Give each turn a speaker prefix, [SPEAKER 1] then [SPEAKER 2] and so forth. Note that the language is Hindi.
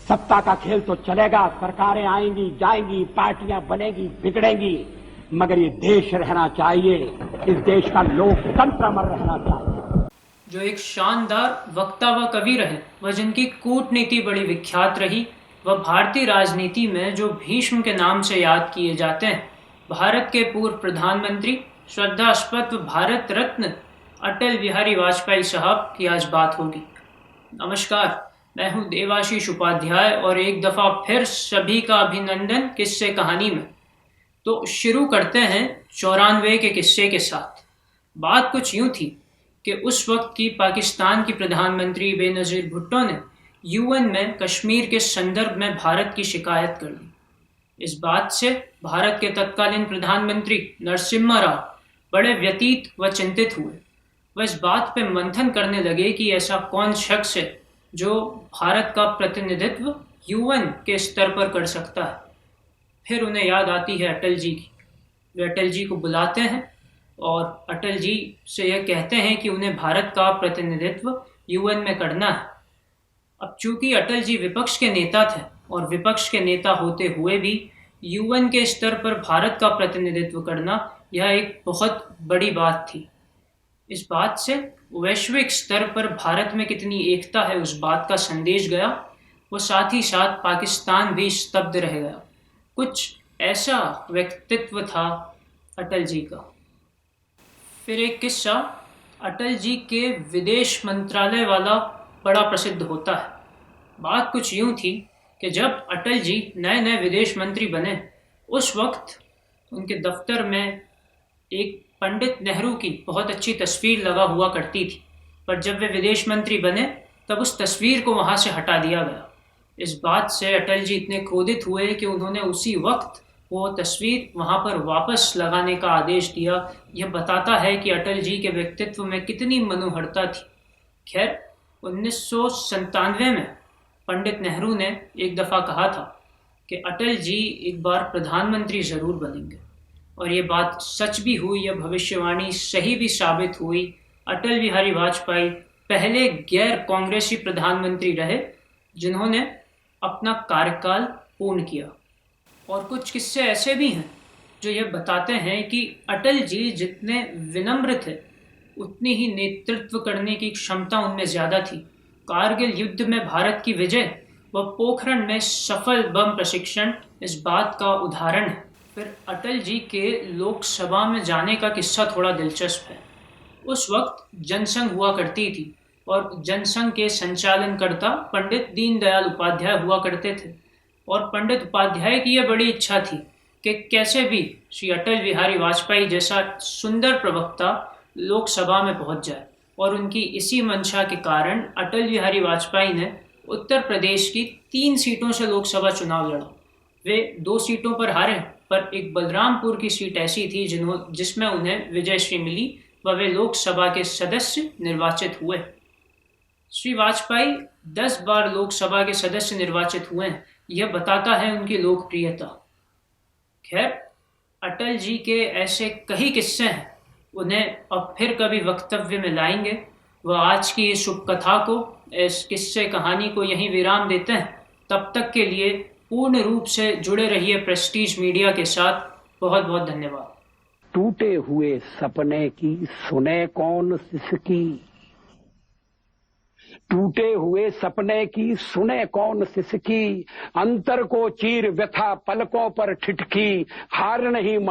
[SPEAKER 1] सत्ता का खेल तो चलेगा, सरकारें आएंगी जाएंगी, पार्टियां बनेगी बिगड़ेंगी, मगर ये देश रहना चाहिए, इस देश का लोकतंत्र अमर रहना चाहिए।
[SPEAKER 2] जो एक शानदार वक्ता व कवि रहे, वह जिनकी कूटनीति बड़ी विख्यात रही, वह भारतीय राजनीति में जो भीष्म के नाम से याद किए जाते हैं, भारत के पूर्व प्रधानमंत्री श्रद्धास्पद भारत रत्न अटल बिहारी वाजपेयी साहब की आज बात होगी। नमस्कार, मैं हूं देवाशीष उपाध्याय और एक दफा फिर सभी का अभिनंदन किस्से कहानी में। तो शुरू करते हैं 94 के किस्से के साथ। बात कुछ यूं थी कि उस वक्त की पाकिस्तान की प्रधानमंत्री बेनज़ीर भुट्टो ने यूएन में कश्मीर के संदर्भ में भारत की शिकायत कर दी। इस बात से भारत के तत्कालीन प्रधानमंत्री नरसिम्हा राव बड़े व्यतीत व चिंतित हुए। वह इस बात पर मंथन करने लगे कि ऐसा कौन शख्स है जो भारत का प्रतिनिधित्व यूएन के स्तर पर कर सकता है। फिर उन्हें याद आती है अटल जी की। वे अटल जी को बुलाते हैं और अटल जी से यह कहते हैं कि उन्हें भारत का प्रतिनिधित्व यूएन में करना है। अब चूंकि अटल जी विपक्ष के नेता थे और विपक्ष के नेता होते हुए भी यूएन के स्तर पर भारत का प्रतिनिधित्व करना यह एक बहुत बड़ी बात थी। इस बात से वैश्विक स्तर पर भारत में कितनी एकता है उस बात का संदेश गया, वो साथ ही साथ पाकिस्तान भी स्तब्ध रह गया। कुछ ऐसा व्यक्तित्व था अटल जी का। फिर एक किस्सा अटल जी के विदेश मंत्रालय वाला बड़ा प्रसिद्ध होता है। बात कुछ यूं थी कि जब अटल जी नए नए विदेश मंत्री बने, उस वक्त उनके दफ्तर में एक पंडित नेहरू की बहुत अच्छी तस्वीर लगा हुआ करती थी, पर जब वे विदेश मंत्री बने तब उस तस्वीर को वहाँ से हटा दिया गया। इस बात से अटल जी इतने क्रोधित हुए कि उन्होंने उसी वक्त वो तस्वीर वहाँ पर वापस लगाने का आदेश दिया। यह बताता है कि अटल जी के व्यक्तित्व में कितनी मनोहरता थी। खैर, 1997 में पंडित नेहरू ने एक दफ़ा कहा था कि अटल जी एक बार प्रधानमंत्री ज़रूर बनेंगे, और ये बात सच भी हुई, यह भविष्यवाणी सही भी साबित हुई। अटल बिहारी वाजपेयी पहले गैर कांग्रेसी प्रधानमंत्री रहे जिन्होंने अपना कार्यकाल पूर्ण किया। और कुछ किस्से ऐसे भी हैं जो यह बताते हैं कि अटल जी जितने विनम्र थे, उतनी ही नेतृत्व करने की क्षमता उनमें ज़्यादा थी। कारगिल युद्ध में भारत की विजय व पोखरण में सफल बम प्रशिक्षण इस बात का उदाहरण है। फिर अटल जी के लोकसभा में जाने का किस्सा थोड़ा दिलचस्प है। उस वक्त जनसंघ हुआ करती थी और जनसंघ के संचालनकर्ता पंडित दीनदयाल उपाध्याय हुआ करते थे, और पंडित उपाध्याय की यह बड़ी इच्छा थी कि कैसे भी श्री अटल बिहारी वाजपेयी जैसा सुंदर प्रवक्ता लोकसभा में पहुंच जाए। और उनकी इसी मंशा के कारण अटल बिहारी वाजपेयी ने उत्तर प्रदेश की 3 सीटों से लोकसभा चुनाव लड़ा। वे 2 सीटों पर हारे, पर एक बलरामपुर की सीट ऐसी थी जिसमें उन्हें विजयश्री मिली व वे लोकसभा के सदस्य निर्वाचित हुए। श्री वाजपेयी 10 बार लोकसभा के सदस्य निर्वाचित हुए हैं। यह बताता है उनकी लोकप्रियता। खैर, अटल जी के ऐसे कई किस्से हैं, उन्हें अब फिर कभी वक्तव्य में लाएंगे। वह आज की इस शुभ कथा को, इस किस्से कहानी को यहीं विराम देते हैं। तब तक के लिए पूर्ण रूप से जुड़े रहिए प्रेस्टीज मीडिया के साथ। बहुत बहुत धन्यवाद।
[SPEAKER 1] टूटे हुए सपने की सुने कौन सिसकी, टूटे हुए सपने की सुने कौन सिसकी, अंतर को चीर व्यथा पलकों पर ठिठकी, हार नहीं